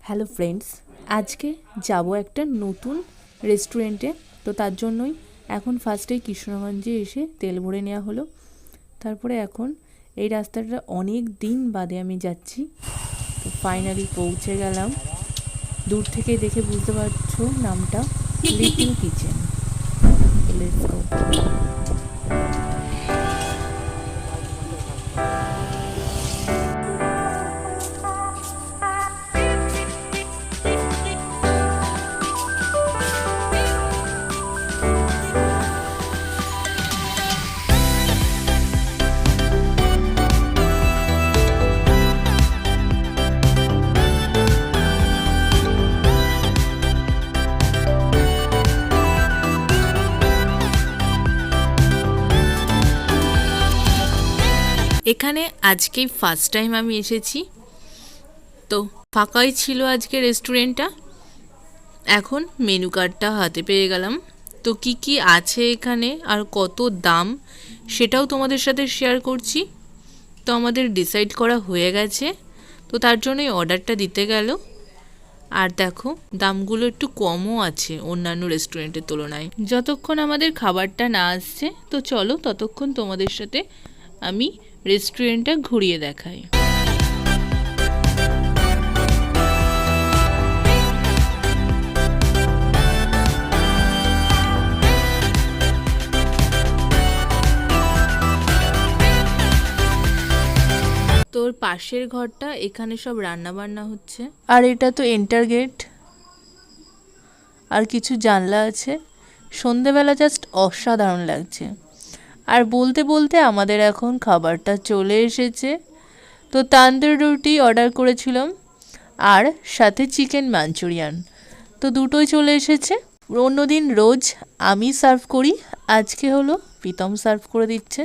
Hello friends, আজকে যাব একটা নতুন রেস্টুরেন্টে। তো তার জন্যই এখন ফার্স্টেই কৃষ্ণগঞ্জে এসে তেল ভরে নেওয়া হলো। তারপরে এখন এই রাস্তাটা অনেক দিন বাদে আমি যাচ্ছি। তো ফাইনালি পৌঁছে গেলাম। দূর থেকে দেখে বুঝতে পারছো নামটা লিটল কিচেন। Let's go. এখানে আজকেই ফার্স্ট টাইম আমি এসেছি, তো ফাঁকাই ছিল আজকে রেস্টুরেন্টটা। এখন মেনু কার্ডটা হাতে পেয়ে গেলাম। তো কি কি আছে এখানে আর কত দাম সেটাও তোমাদের সাথে শেয়ার করছি। তো আমাদের ডিসাইড করা হয়ে গেছে, তো তার জন্যই অর্ডারটা দিতে গেল। আর দেখো দামগুলো একটু কমও আছে অন্যান্য রেস্টুরেন্টের তুলনায়। যতক্ষণ আমাদের খাবারটা না আসছে, তো চলো ততক্ষণ তোমাদের সাথে আমি রেস্টুরেন্টটা ঘুরিয়ে দেখাই। তোর পাশের ঘরটা, এখানে সব রান্না বান্না হচ্ছে। আর এটা তো এন্টার গেট, আর কিছু জানলা আছে। সন্ধেবেলা জাস্ট অসাধারণ লাগছে। আর বলতে বলতে আমাদের এখন খাবারটা চলে এসেছে। তো তান্দুর রুটি অর্ডার করেছিলাম আর সাথে চিকেন মাঞ্চুরিয়ান, তো দুটোই চলে এসেছে। অন্যদিন রোজ আমি সার্ভ করি, আজকে হলো প্রীতম সার্ভ করে দিচ্ছে।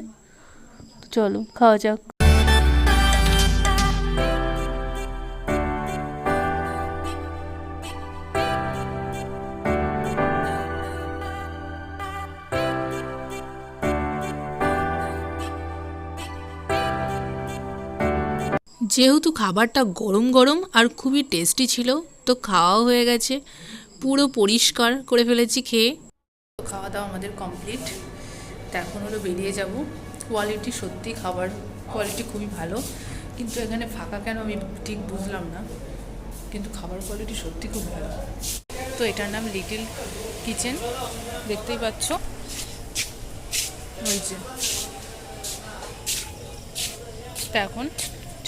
তো চলো খাওয়া যাক। যেহেতু খাবারটা গরম গরম আর খুবই টেস্টি ছিল, তো খাওয়াও হয়ে গেছে, পুরো পরিষ্কার করে ফেলেছি খেয়ে। খাওয়া দাওয়া আমাদের কমপ্লিট। তো এখন হলো বেরিয়ে যাব। কোয়ালিটি সত্যি, খাবার কোয়ালিটি খুবই ভালো, কিন্তু এখানে ফাঁকা কেন আমি ঠিক বুঝলাম না, কিন্তু খাবার কোয়ালিটি সত্যি খুব ভালো। তো এটার নাম লিটল কিচেন, দেখতেই পাচ্ছ। ওই যে, তা এখন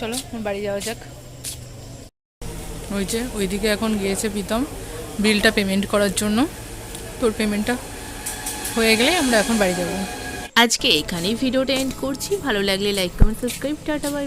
চলো বাড়ি যাওয়া যাক। ওই যে ওইদিকে এখন গিয়েছে প্রীতম বিলটা পেমেন্ট করার জন্য। তোর পেমেন্টটা হয়ে গেলে আমরা এখন বাড়ি যাব। আজকে এখানেই ভিডিওটা এন্ড করছি। ভালো লাগলে like comment subscribe, tata bye.